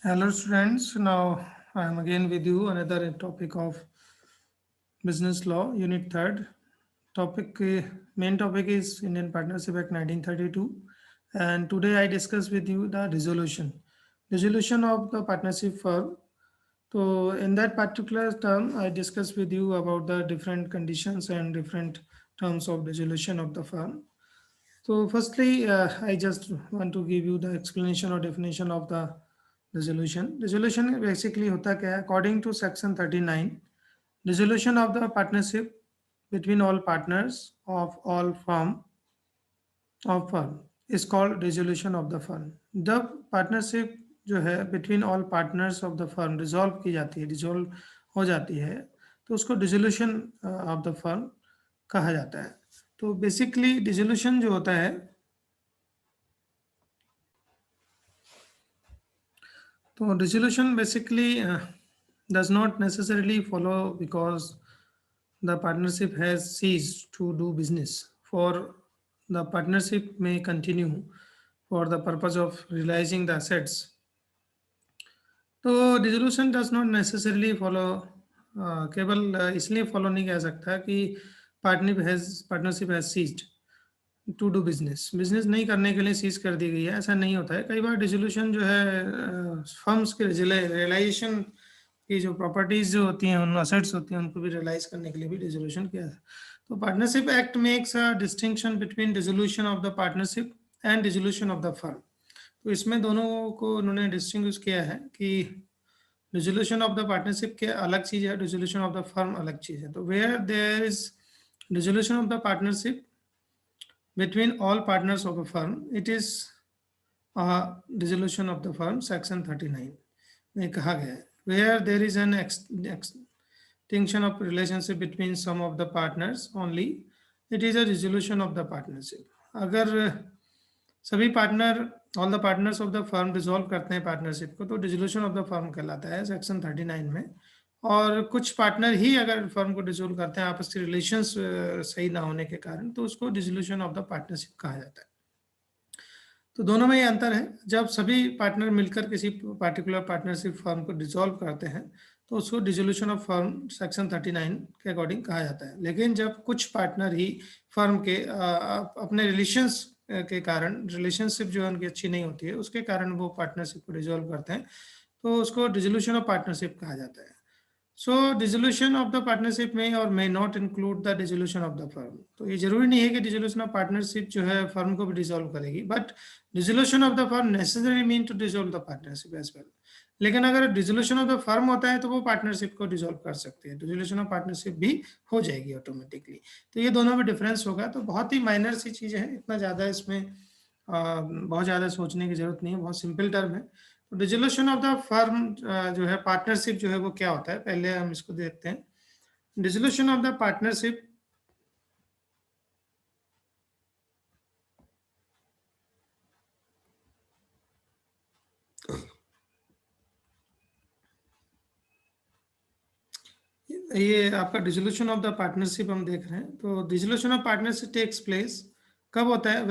Hello students, now I am again with you another topic of business law unit 3rd. Main topic is Indian Partnership Act 1932 and today I discuss with you the resolution of the partnership firm. So in that particular term I discuss with you about the different conditions and different terms of dissolution of the firm. So firstly, I just want to give you the explanation or definition of the resolution. Resolution basically होता क्या है? According to section 39, resolution of the partnership between all partners of all firm is called resolution of the firm. जब partnership जो है between all partners of the firm resolve की जाती है, dissolve हो जाती है, तो उसको dissolution of the firm कहा जाता है. तो बेसिकली डिसोल्यूशन जो होता है तो dissolution basically does not necessarily follow because the partnership has ceased to do business. For the partnership may continue for the purpose of realizing the assets. तो dissolution does not necessarily follow केवल इसलिए follow नहीं कह सकता कि partnership has ceased to do business business नहीं करने के लिए सीज कर दी गई है, ऐसा नहीं होता है. कई बार डिसोल्यूशन जो है फर्म्स के रियलाइजेशन की जो प्रॉपर्टीज जो होती हैं, उन असेट्स होती हैं, उनको भी रियलाइज करने के लिए भी डिसोल्यूशन किया है. तो partnership act makes a distinction between dissolution of the partnership and dissolution of the firm. तो इसमें दोनों को उन्होंने डिस्टिंग्विश किया है कि डिसोल्यूशन ऑफ द पार्टनरशिप के अलग चीज है, डिसोल्यूशन ऑफ द फर्म अलग चीज है. तो where there is dissolution of the partnership between all partners of a firm, it is a dissolution of the firm, section 39 में कहा गया है. Where there is an extinction of relationship between some of the partners only, it is a dissolution of the partnership. अगर सभी partner all the partners of the firm dissolve करते हैं partnership को, तो डिसोल्यूशन ऑफ द फर्म कहलाता है section 39 में. और कुछ पार्टनर ही अगर फर्म को डिसोल्व करते हैं आपस के रिलेशंस सही ना होने के कारण, तो उसको डिसोल्यूशन ऑफ द पार्टनरशिप कहा जाता है. तो दोनों में ये अंतर है. जब सभी पार्टनर मिलकर किसी पार्टिकुलर पार्टनरशिप फर्म को डिसॉल्व करते हैं तो उसको डिसोल्यूशन ऑफ फर्म सेक्शन 39 के अकॉर्डिंग कहा जाता है. लेकिन जब कुछ पार्टनर ही फर्म के अपने रिलेशंस के कारण, रिलेशनशिप जो है उनकी अच्छी नहीं होती है, उसके कारण वो पार्टनरशिप को डिसॉल्व करते हैं, तो उसको डिसोल्यूशन ऑफ पार्टनरशिप कहा जाता है. सो डिसोल्यूशन ऑफ द पार्टनरशिप में और may not include the dissolution of the firm. तो ये जरूरी नहीं है कि डिसोल्यूशन ऑफ पार्टनरशिप जो है फर्म को भी डिसॉल्व करेगी, but dissolution of the firm necessary mean to dissolve the partnership as well. लेकिन अगर डिसोल्यूशन ऑफ द फर्म होता है तो वो पार्टनरशिप को डिसॉल्व कर सकते हैं, डिसोल्यूशन ऑफ पार्टनरशिप भी हो जाएगी ऑटोमेटिकली. तो ये दोनों में डिफरेंस होगा. तो बहुत ही माइनर सी चीज़ है, इतना ज़्यादा इसमें बहुत ज़्यादा सोचने की जरूरत नहीं है, बहुत सिंपल टर्म है. तो डिसोल्यूशन ऑफ द फर्म जो है पार्टनरशिप जो है वो क्या होता है, पहले हम इसको देखते हैं. डिसोल्यूशन ऑफ द पार्टनरशिप ये आपका डिसोल्यूशन ऑफ द पार्टनरशिप हम देख रहे हैं. तो dissolution of partnership takes place कब होता है?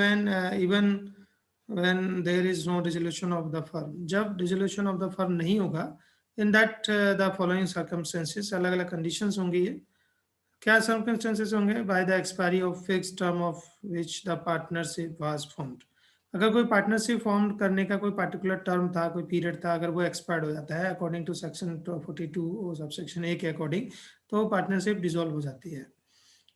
When there is no dissolution of the firm. जब डिसोल्यूशन ऑफ द फर्म नहीं होगा, in that the following circumstances, अलग अलग कंडीशंस होंगी. ये क्या सर्कमस्टेंसेस होंगे? By the expiry of fixed term of which the partnership was formed. अगर कोई पार्टनरशिप फॉर्म करने का कोई पर्टिकुलर टर्म था, कोई पीरियड था, अगर वो एक्सपायर्ड हो जाता है according to section 42 subsection A के अकॉर्डिंग, तो पार्टनरशिप डिसॉल्व हो जाती है.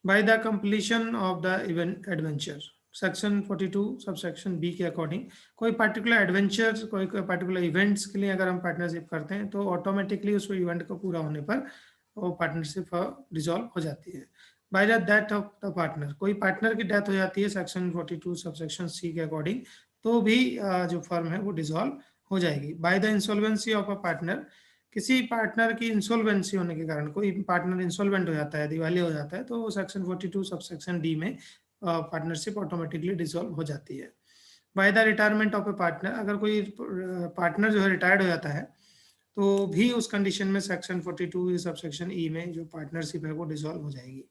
By the completion of the event adventure, section 42 subsection B के अकॉर्डिंग कोई पर्टिकुलर एडवेंचर, कोई पर्टिकुलर इवेंट्स के लिए अगर हम पार्टनरशिप करते हैं तो ऑटोमेटिकली उस इवेंट को पूरा होने पर वो पार्टनरशिप डिसॉल्व हो जाती है. By the death of the partner, कोई पार्टनर की डेथ हो जाती है सेक्शन 42 सबसेक्शन सी के अकॉर्डिंग, तो भी जो फर्म है वो डिसॉल्व हो जाएगी. Bye the insolvency of a partner, किसी पार्टनर की इंसॉल्वेंसी होने के कारण, कोई पार्टनर इंसॉल्वेंट हो जाता है, दिवालिया हो जाता है, तो सेक्शन 42 सबसेक्शन डी में पार्टनरशिप ऑटोमेटिकली डिसॉल्व हो जाती है. By the retirement of A partner, अगर कोई पार्टनर जो है रिटायर्ड हो जाता है तो भी उस कंडीशन में सेक्शन 42 सबसेक्शन ई में जो पार्टनरशिप है वो डिसॉल्व हो जाएगी.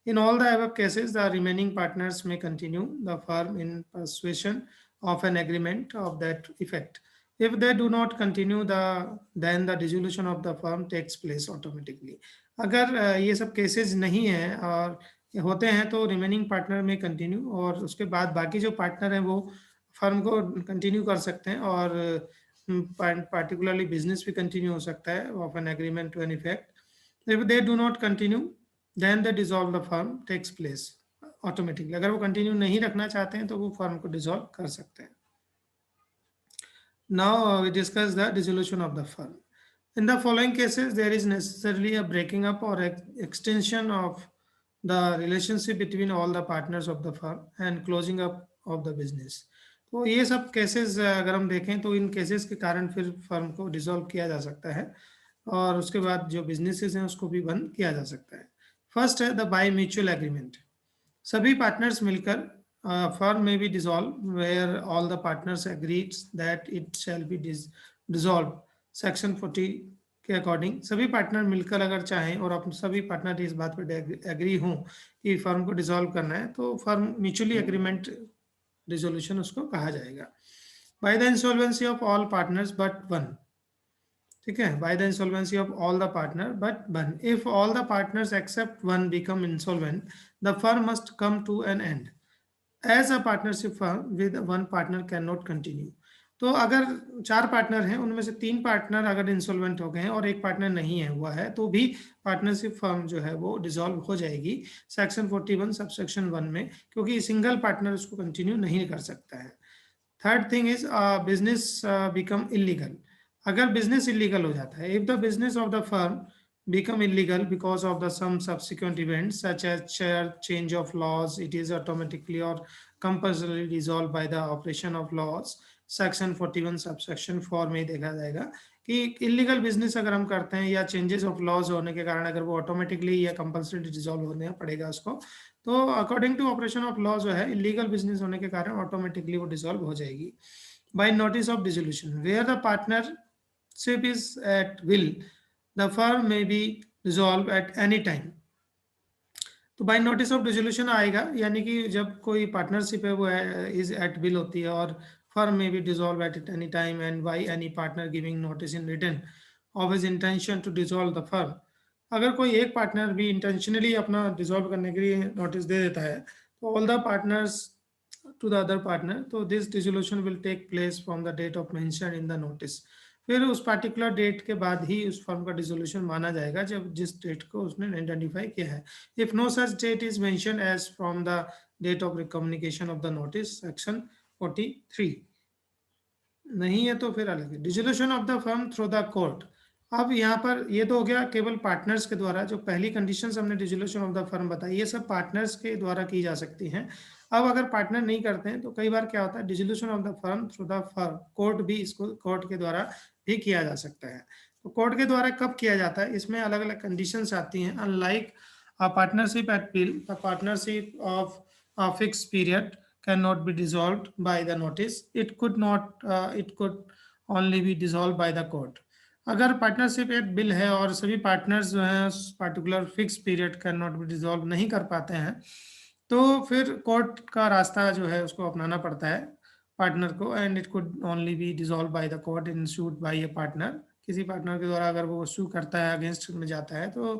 In all the above cases, the remaining partners may continue the firm in persuasion of an agreement of that effect. If they do not continue then the dissolution of the firm takes place automatically. अगर ये सब cases नहीं है और होते हैं तो remaining partner में कंटिन्यू, और उसके बाद बाकी जो पार्टनर हैं वो फर्म को कंटिन्यू कर सकते हैं, और पार्टिकुलरली बिजनेस भी कंटिन्यू हो सकता है of an agreement to an effect. If they do not continue then the dissolve the firm takes place automatically. अगर वो कंटिन्यू नहीं रखना चाहते हैं तो वो फर्म को डिसॉल्व कर सकते हैं। Now we discuss the dissolution of the firm. In the following cases, there is necessarily a breaking up or extension of the relationship between all the partners of the firm and closing up of the business. तो ये सब cases अगर हम देखें तो इन cases के कारण फिर फर्म को डिसॉल्व किया जा सकता है, और उसके बाद जो बिजनेसेस हैं उसको भी बंद किया जा सकता है। फर्स्ट है द बाय म्यूचुअल एग्रीमेंट। सभी पार्टनर्स मिलकर firm may be dissolved where all the partners agrees that it shall be dissolved। Section 40 के अकॉर्डिंग सभी पार्टनर मिलकर अगर चाहें और अपन सभी पार्टनर इस बात पर एग्री हों कि फर्म को डिसॉल्व करना है तो फर्म म्यूचुअली एग्रीमेंट डिसोल्यूशन उसको कहा जाएगा। By the insolvency of all partners but one, ठीक है, by the insolvency of all the partner but one. If all the partners except one become insolvent the firm must come to an end as a partnership firm with one partner can not continue. तो अगर 4 partner हैं उनमें से 3 partner अगर insolvent हो गए हैं और एक पार्टनर नहीं है हुआ है तो भी पार्टनरशिप फर्म जो है वो डिसॉल्व हो जाएगी सेक्शन 41 सबसेक्शन 1 में, क्योंकि सिंगल पार्टनर उसको कंटिन्यू नहीं कर सकता है। Third thing is business become illegal. अगर बिजनेस इलीगल हो जाता है, if the business of the firm become illegal because of the some subsequent events such as share change of laws, it is automatically or compulsorily dissolved by the operation of laws। Section 41 subsection 4 में देखा जाएगा कि illegal business अगर हम करते हैं या changes of laws होने के कारण अगर वो ऑटोमेटिकली या कंपल्सरी डिसॉल्व होने पड़ेगा उसको, तो according to operation of law जो है इलीगल बिजनेस होने के कारण ऑटोमेटिकली वो डिसॉल्व हो जाएगी। By notice of dissolution where the partnership is at will the firm may be dissolved at any time। तो बाय नोटिस ऑफ डिसोल्यूशन आएगा, यानी कि जब कोई पार्टनरशिप है वो इज एट विल होती है और फर्म में भी dissolve at any time and by any partner giving notice in written of his intention to dissolve the firm. अगर कोई एक पार्टनर भी इंटेंशनली अपना डिसॉल्व करने के लिए नोटिस दे देता है तो all the partners to the other partner, तो this dissolution will take place from the date of mention in the notice. फिर उस पार्टिकुलर डेट के बाद ही उस फर्म का डिसोल्यूशन माना जाएगा जब जिस डेट को उसने आइडेंटिफाई किया है। If no such date is mention as from the date of communication of the notice section 43 नहीं है तो फिर अलग है। Dissolution of the firm through the court. अब यहाँ पर ये तो हो गया केवल पार्टनर्स के द्वारा, जो पहली कंडीशंस हमने डिसोल्यूशन ऑफ द फर्म बताई ये सब पार्टनर्स के द्वारा की जा सकती हैं। अब अगर पार्टनर नहीं करते हैं तो कई बार क्या होता है dissolution of the firm through the firm court भी इसको कोर्ट के द्वारा भी किया जा सकता है। तो कोर्ट के द्वारा कब किया जाता है, इसमें अलग अलग कंडीशंस आती हैं। Unlike partnership at will, the partnership of fix period can not B dissolved by the notice, it could only be dissolve by the court. अगर पार्टनरशिप एट बिल है और सभी पार्टनर्स जो हैं particular fix period can not B dissolve नहीं कर पाते हैं तो फिर कोर्ट का रास्ता जो है उसको अपनाना पड़ता है पार्टनर को, and it could only be dissolve by the court in suit by a partner. किसी पार्टनर के द्वारा अगर वो सू करता है अगेंस्ट में जाता है तो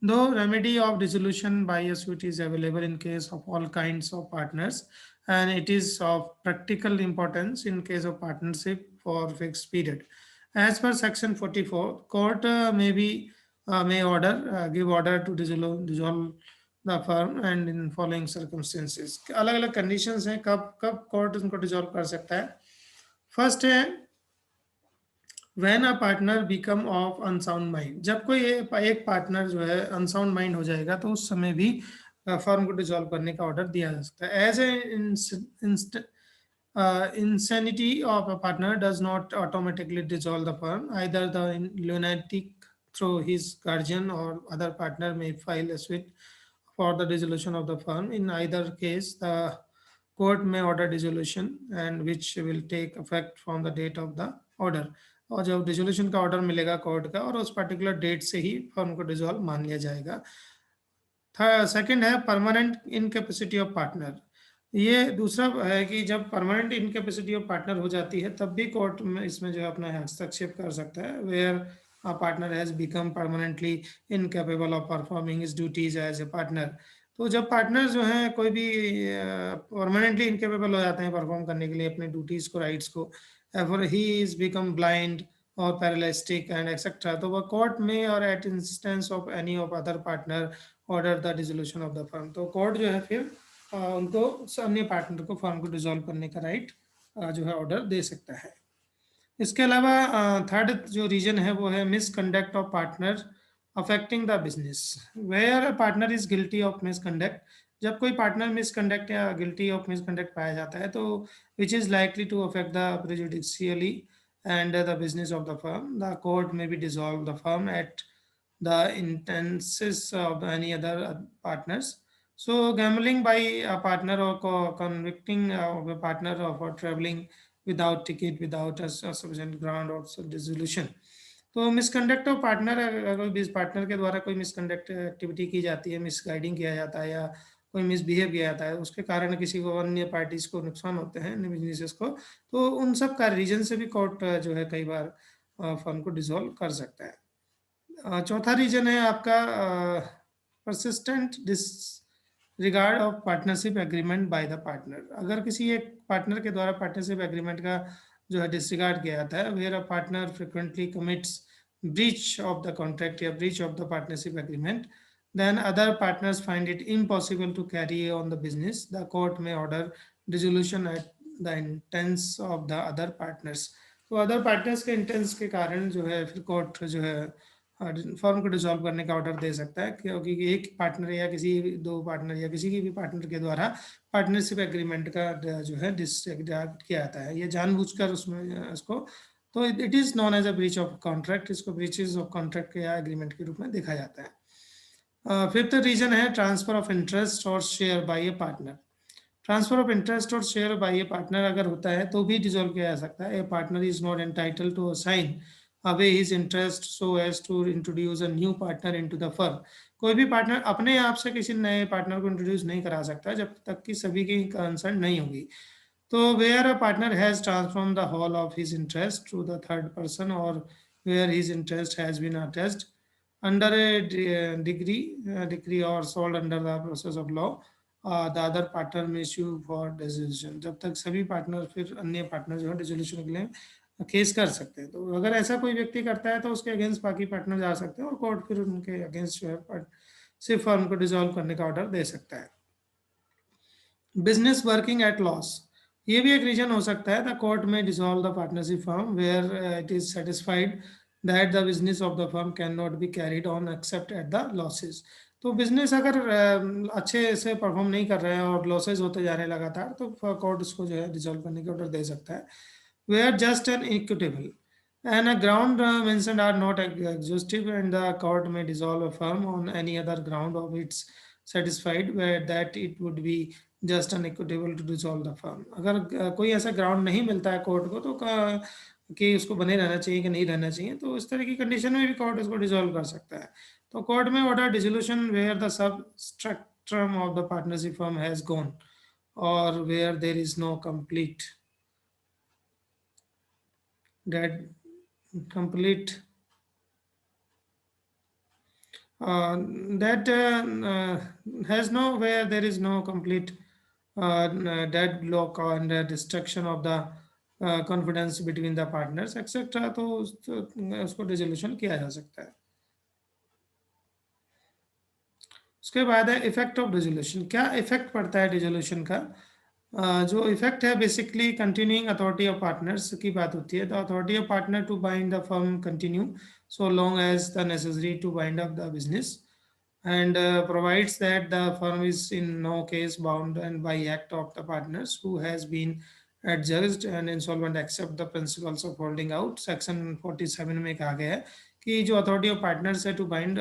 दो remedy of dissolution by a suit is available in case of all kinds of partners and it is of practical importance in case of partnership for fix period. As per section 44, court may give order to dissolve the firm and in following circumstances। अलग अलग conditions हैं कब कब court उनको dissolve कर सकता है। First है when a partner become of unsound mind। जब कोई एक पार्टनर जो है अनसाउंड माइंड हो जाएगा तो उस समय भी फर्म को डिसॉल्व करने का ऑर्डर दिया जा सकता है। As a insanity of a partner does not automatically dissolve the firm, either the lunatic through his guardian or other partner may file a suit for the dissolution of the firm। in either case the court may order dissolution and which will take effect from the date of the order। और जब dissolution का order मिलेगा court का और उस particular date से ही firm को dissolve मान लिया जाएगा। सेकंड है परमानेंट इनकैपेसिटी ऑफ पार्टनर। ये दूसरा है कि जब परमानेंट इनकैपेसिटी ऑफ पार्टनर हो जाती है तब भी कोर्ट में इसमें जो है अपना हस्तक्षेप कर सकता है, where a partner has become permanently incapable of performing his duties as a partner. तो जब पार्टनर जो है कोई भी परमानेंटली इनकेपेबल हो जाते हैं परफॉर्म करने के लिए अपने ड्यूटीज को, राइट्स को, ever he is become blind और पैरालिस्टिक एंड एक्सेट्रा, तो वह कोर्ट में और at instance of any of other partner order the dissolution of the firm. तो कोर्ट जो है फिर उनको अन्य पार्टनर को फर्म को डिसॉल्व करने का राइट जो है ऑर्डर दे सकता है। इसके अलावा थर्ड जो रीजन है वो है misconduct of partner affecting the business, where partner is guilty of misconduct. जब कोई पार्टनर मिसकंडक्ट या गिल्टी ऑफ मिसकंडक्ट पाया जाता है तो which is likely to affect the prejudicially and the business of the firm, the court may be dissolve the firm at the intentions of any other partners. So gambling by a partner or convicting of a partner of traveling without ticket, without a sufficient ground or dissolution. तो misconduct of partner, अगर कोई partner के द्वारा कोई misconduct activity की जाती है, misguiding किया जाता है या कोई मिसबिहेव किया जाता है, उसके कारण किसी को अन्य पार्टीज को नुकसान होते हैं, अन्य बिजनेसेस को, तो उन सब का रीजन से भी कोर्ट जो है कई बार फर्म को डिसॉल्व कर सकता है। चौथा रीजन है आपका persistent disregard of partnership agreement bye the partner. अगर किसी एक पार्टनर के द्वारा पार्टनरशिप एग्रीमेंट का जो है डिसरिगार्ड किया जाता है, where a partner frequently commits breach of the contract या breach of the partnership agreement, then other partners find it impossible to carry on the business, the court may order dissolution at the intents of the other partners। तो other partners के intense के कारण जो है फिर court जो है firm को डिसॉल्व करने का ऑर्डर दे सकता है, क्योंकि एक पार्टनर या किसी दो पार्टनर या किसी की भी पार्टनर के द्वारा पार्टनरशिप एग्रीमेंट का जो है डिसरिगार्ड किया जाता है, ये जानबूझकर उसमें इसको, तो it is known as a breach of contract, इसको ब्रीचेस ऑफ कॉन्ट्रैक्ट या एग्रीमेंट के रूप में देखा जाता है। फिफ्थ रीजन है ट्रांसफर ऑफ इंटरेस्ट और share by a partner. Transfer of interest और शेयर बाय ए पार्टनर अगर होता है तो भी डिसॉल्व किया जा सकता है। A partner is not entitle to assign away his interest so as to introduce a new partner into the firm. कोई भी पार्टनर अपने आप से किसी नए पार्टनर को इंट्रोड्यूस नहीं करा सकता जब तक कि सभी की कंसर्न नहीं होगी। तो where a partner has transform the whole of his interest to the third person और where his interest has been attached under a decree or sold under the process of law, the other partner may sue for dissolution। जब तक सभी partner फिर अन्य partner जो है dissolution के लिए केस कर सकते हैं। तो अगर ऐसा कोई व्यक्ति करता है तो उसके अगेंस्ट बाकी पार्टनर जा सकते हैं और कोर्ट फिर उनके अगेंस्ट जो है सिर्फ फर्म को डिसॉल्व करने का ऑर्डर दे सकता है। बिजनेस वर्किंग एट लॉस, ये भी एक रीजन हो सकता है। द कोर्ट में dissolve the partnership firm where it is satisfied that the business of the firm can not be carried on except at the losses. तो बिजनेस अगर अच्छे से परफॉर्म नहीं कर रहे हैं और लॉसेज होते जा रहे हैं लगातार, तो कोर्ट उसको जो है डिसॉल्व करने के ऑर्डर दे सकता है। Where just an equitable and a ground mentioned are not exhaustive and the court may dissolve a firm on any other ground of its satisfied where that it would be just unequitable to dissolve the firm। अगर कोई ऐसा ground नहीं मिलता है court को तो कि उसको बने रहना चाहिए कि नहीं रहना चाहिए, तो इस तरह की कंडीशन में भी कोर्ट उसको डिसॉल्व कर सकता है। तो court may order dissolution where the substructure of the partnership firm has gone और where there is no complete that complete that has no, where there is no complete deadlock and destruction of the confidence between the partners etc, तो उसको dissolution किया जा सकता है। उसके बाद है इफेक्ट ऑफ डिसोल्यूशन। क्या इफेक्ट पड़ता है डिसोल्यूशन का? जो इफेक्ट है basically continuing authority of partners की बात होती है। The authority of partner to bind the firm continue so long as the necessary to wind up the business and provides that the firm is in no case bound and by act of the partners who has been adjudged and insolvent except the principles of holding out। Section 47 में कहा गया है कि जो authority of partners है to bind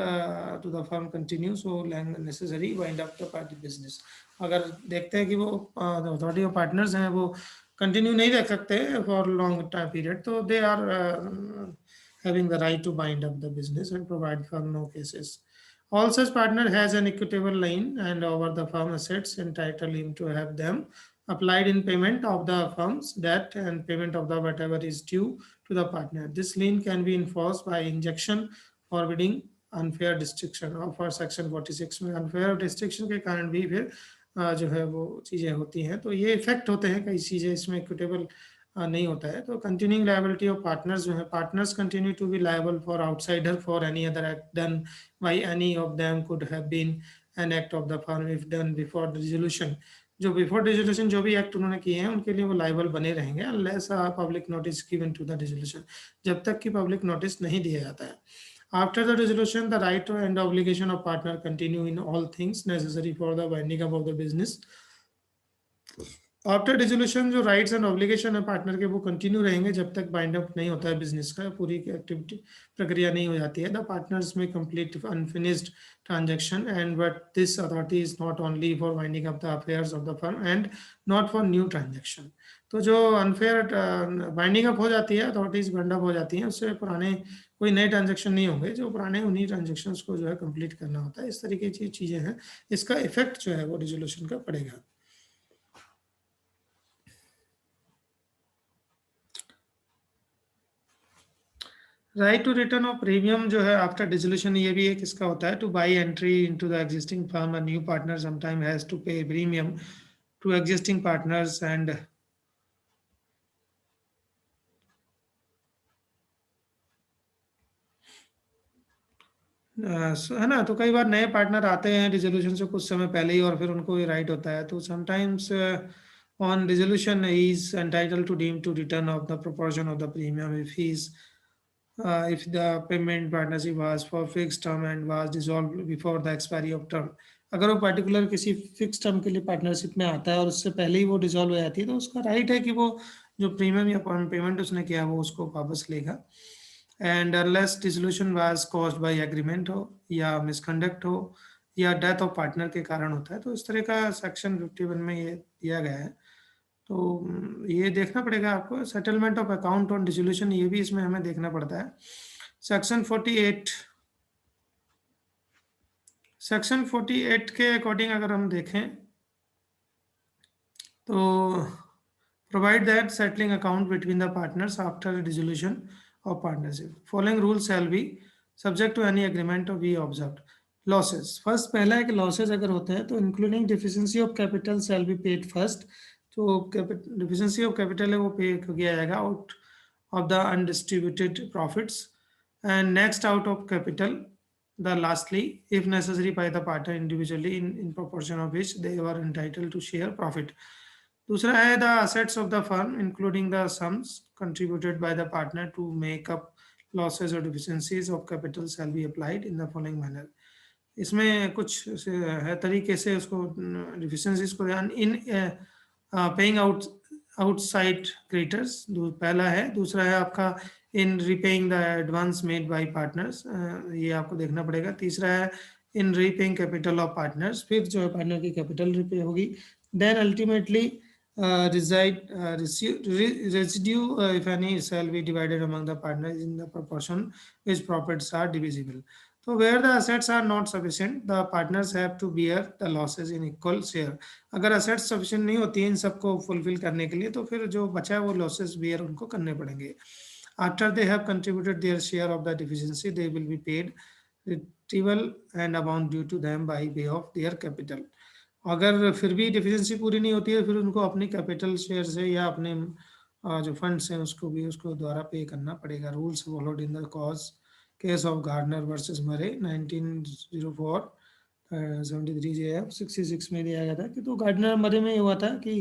to the firm continue so necessary wind up the party business. अगर देखते हैं कि वो अथॉरिटी ऑफ पार्टनर्स हैं वो कंटिन्यू नहीं रख सकते फॉर लॉन्ग टाइम पीरियड, तो they are having the right to bind up the business and provide for no cases All such partner has an equitable lien and over the firm assets entitle him to have them applied in payment of the firm's debt and payment of the whatever is due to the partner. This lien can be enforced by injunction forbidding unfair destruction और for section 46 में unfair destruction के कारण भी फिर जो है वो चीज़ें होती हैं, तो ये इफेक्ट होते हैं कई चीज़ें इसमें इक्विटेबल नहीं होता है. तो कंटिन्यूइंग लायबिलिटी ऑफ पार्टनर्स जो है, partners continue to be liable for outsider for any other act done by any of them could have been an act of the firm if done before dissolution. जो before dissolution जो भी act उन्होंने किए हैं उनके लिए वो liable बने रहेंगे unless public notice given to the dissolution, जब तक कि पब्लिक नोटिस नहीं दिया जाता है. After the resolution, the right and obligation of partner continue in all things necessary for the winding up of the business. After dissolution जो rights and obligation है partner के वो कंटिन्यू रहेंगे जब तक बाइंड अप नहीं होता है बिजनेस का, पूरी एक्टिविटी प्रक्रिया नहीं हो जाती है. द पार्टनर्स में complete unfinished transaction and but this authority is not only for winding up the affairs of the firm and not for new transaction. तो जो अनफेयर बाइंडिंग अप हो जाती है, अथॉरिटीज बाइंड अप हो जाती हैं, उससे पुराने कोई नए ट्रांजैक्शन नहीं होंगे, जो पुराने उन्हीं ट्रांजैक्शंस को जो है कंप्लीट करना होता है. इस तरीके की चीजें हैं, इसका इफेक्ट जो है वो डिसोल्यूशन का पड़ेगा. Right to return of premium जो है आफ्टर डिसोल्यूशन, ये भी एक इसका होता है. To buy entry into the existing firm, a new partner sometime has to pay premium to existing partners and है ना. तो कई बार नए पार्टनर आते हैं डिसोल्यूशन से कुछ समय पहले ही और फिर उनको ये राइट होता है. तो sometimes on dissolution he is entitled to deem to return of the proportion of the premium if he is if the payment partnership was for fixed term and was dissolved before the expiry of term. अगर वो particular किसी fix term के लिए partnership में आता है और उससे पहले ही वो डिसॉल्व हो जाती है, तो उसका राइट है कि वो जो प्रीमियम या पेमेंट उसने किया वो उसको वापस लेगा. And unless dissolution was caused by agreement हो या मिसकंडक्ट हो या डेथ ऑफ पार्टनर के कारण होता है. तो इस तरह का सेक्शन 51 में ये दिया गया है. तो ये देखना पड़ेगा आपको. Settlement of account on dissolution, ये भी इसमें हमें देखना पड़ता है. सेक्शन 48 के अकॉर्डिंग अगर हम देखें तो provide that settling account between the partners after dissolution of partnership following rule shall be subject to any agreement of be observed. Losses, first पहला है कि लॉसेस अगर होते हैं तो including deficiency of capital shall be paid first. तो deficiency of capital है वो पे किया जाएगा out of the undistributed profits and next out of capital the lastly if necessary by the partner individually in proportion of which they were entitled to share profit. दूसरा है the assets of the firm including the sums contributed by the partner to make up losses or deficiencies of capital shall be applied in the following manner. इसमें कुछ है तरीके से उसको deficiencies को ध्यान इन पेइंग आउटसाइड क्रेडिटर्स पहला है. दूसरा है आपका in repaying the advance made by partners, ये आपको देखना पड़ेगा. तीसरा है in repaying capital of partners, फिर जो है पार्टनर की कैपिटल रीपे होगी. Then ultimately residue if any shall be divided among the partners in the proportion which profits are divisible. So where the assets are not sufficient, the partners have to bear the losses in equal share. अगर assets sufficient नहीं होती हैं इन सबको fulfill करने के लिए, तो फिर जो बचा है वो losses bear उनको करने पड़ेंगे. After they have contributed their share of the deficiency, they will be paid retrieval and amount due to them by way of their capital. अगर फिर भी डिफिशिएंसी पूरी नहीं होती है, फिर उनको अपनी कैपिटल शेयर से या अपने जो फंड्स हैं उसको द्वारा पे करना पड़ेगा. Rules followed in the cause case of Gardner versus Murray 1904 73 JF 66 में दिया गया था कि तो गार्डनर मरे में ये हुआ था कि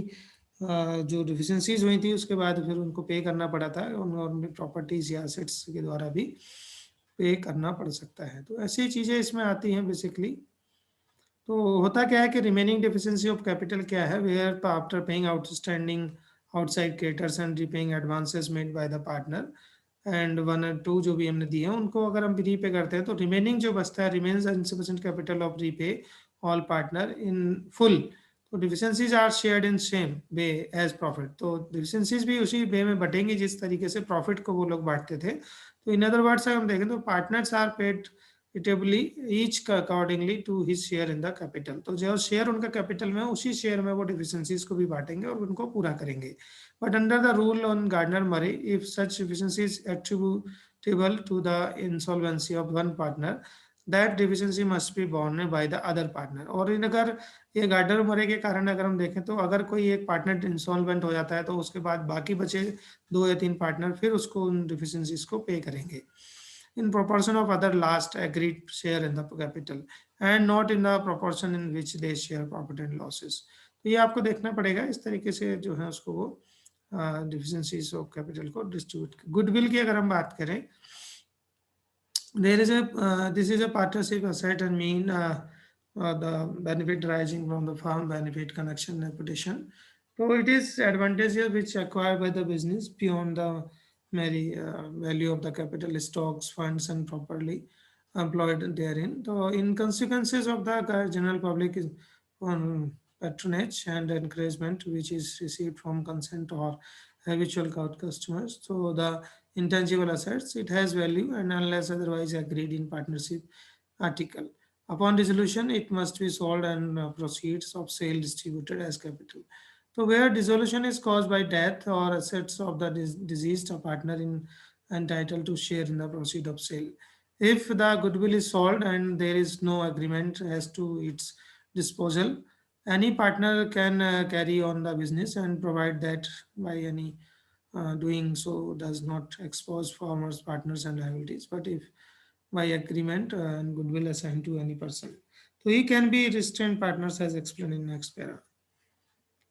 जो डिफिशिएंसीज हुई थी उसके बाद फिर उनको पे करना पड़ा था. उनकी प्रॉपर्टीज या एसेट्स के द्वारा भी पे करना पड़ सकता है. तो ऐसी चीज़ें इसमें आती हैं बेसिकली. तो होता क्या है कि रिमेनिंग डिफिशिएंसी ऑफ कैपिटल क्या है, where after paying outstanding outside creditors and repaying advances made by the partner and 1 और 2 जो भी हमने दिए हैं उनको अगर हम रीपे करते हैं तो रिमेनिंग जो बचता है remains insufficient capital of repay all partner in full. तो deficiencies are shared in same way as profit. तो डिफिशिएंसीज भी उसी वे में बटेंगी जिस तरीके से प्रॉफिट को वो लोग बांटते थे. तो इन अदर वर्ड्स हम देखें तो partners are paid rateably each accordingly to his share in the capital. तो जो शेयर उनका कैपिटल में, उसी शेयर में वो डिफिशियंसीज को भी बांटेंगे और उनको पूरा करेंगे। But under the rule on Gardner Murray, if such deficiencies attributable to the insolvency of one partner, that deficiency must be borne by the other partner. और इन अगर ये गार्डनर मरे के कारण अगर हम देखें तो अगर कोई एक पार्टनर इंसॉल्वेंट हो जाता है तो उसके बाद बाकी बचे 2 या 3 पार्टनर फिर उसको उन डिफिशियंसीज को पे करेंगे in proportion of other last agreed share in the capital and not in the proportion in which they share profit and losses। तो ये आपको देखना पड़ेगा इस तरीके से जो है उसको वो डिफिशियंसीज ऑफ कैपिटल को डिस्ट्रीब्यूट। गुडविल की अगर हम बात करें, there is a this is a partnership asset and mean the benefit arising from the firm benefit connection reputation, so it is advantages which acquired by the business beyond the merely value of the capital, stocks, funds and properly employed therein. So in consequences of the general public is patronage and encouragement which is received from consent or habitual customers, so the intangible assets, it has value and unless otherwise agreed in partnership article. Upon dissolution, it must be sold and proceeds of sale distributed as capital. So where dissolution is caused by death or assets of the deceased partner in entitled to share in the proceed of sale. If the goodwill is sold and there is no agreement as to its disposal, any partner can carry on the business and provide that by any doing so does not expose farmers, partners and liabilities, but if by agreement and goodwill assigned to any person. So he can be restrained partners as explained in next para.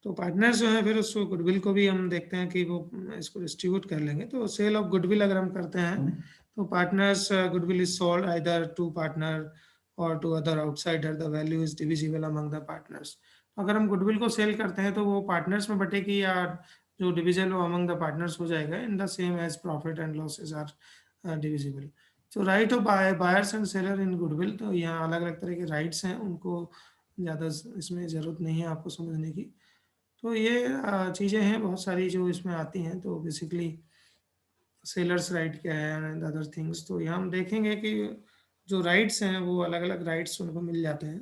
तो partners जो है फिर उस goodwill को भी हम देखते हैं कि वो इसको डिस्ट्रीब्यूट कर लेंगे। तो सेल ऑफ गुडविल अगर हम करते हैं तो partners goodwill is sold either to partner or to other outsider, the value is divisible among the partners. अगर हम गुडविल को सेल करते हैं तो वो पार्टनर्स में बटेगी या जो डिविजल वो अमंग द पार्टनर्स हो जाएगा in the same as profit and losses are divisible. So right of buyers and seller in goodwill, तो यहाँ अलग अलग तरह के राइट्स हैं, उनको ज़्यादा इसमें ज़रूरत नहीं है आपको समझने की। तो ये चीज़ें हैं बहुत सारी जो इसमें आती हैं। तो बेसिकली सेलर्स राइट क्या है एंड अदर थिंग्स, तो यहाँ हम देखेंगे कि जो राइट्स हैं वो अलग अलग राइट्स उनको मिल जाते हैं।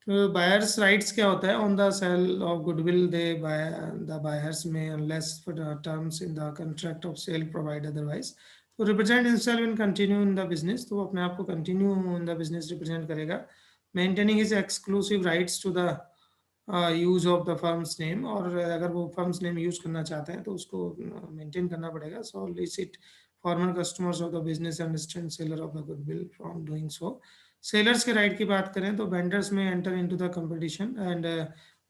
तो बायर्स राइट्स क्या होता है, on the sale of goodwill they by the buyers may unless for the terms in the contract of sale provide otherwise, to represent himself in continue in the business, तो वो अपने आप को continue in the business represent करेगा, maintaining his exclusive rights to the use of the firm's name, और अगर वो firms name use करना चाहते हैं तो उसको मेंटेन करना पड़ेगा। Solicit former customers of the business understand seller of the goodwill from doing so. Sellers के राइट की बात करें तो vendors may enter into the competition and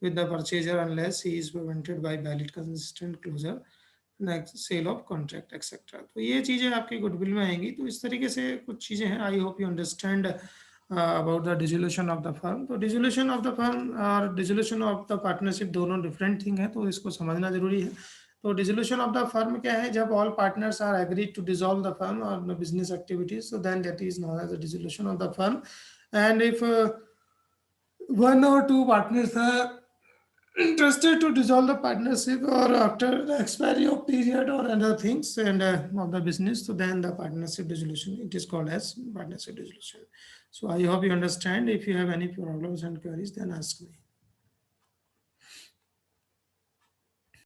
with the purchaser unless he is prevented by valid consistent closure sale of contract etcetera. तो ये चीज़ें आपकी goodwill में आएंगी। तो इस तरीके से कुछ चीज़ें हैं। I hope you understand about the dissolution of the firm। तो dissolution of the firm और dissolution of the partnership दोनों different thing है, तो इसको समझना जरूरी है। तो dissolution of the firm क्या है, जब all partners are agreed to dissolve the firm or the business activities, so then that is known as the dissolution of the firm। and if one or two partners are interested to dissolve the partnership or after the expiry of period or other things and of the business, so then the partnership dissolution, it is called as partnership dissolution। So I hope you understand. If you have any problems and queries, then ask me.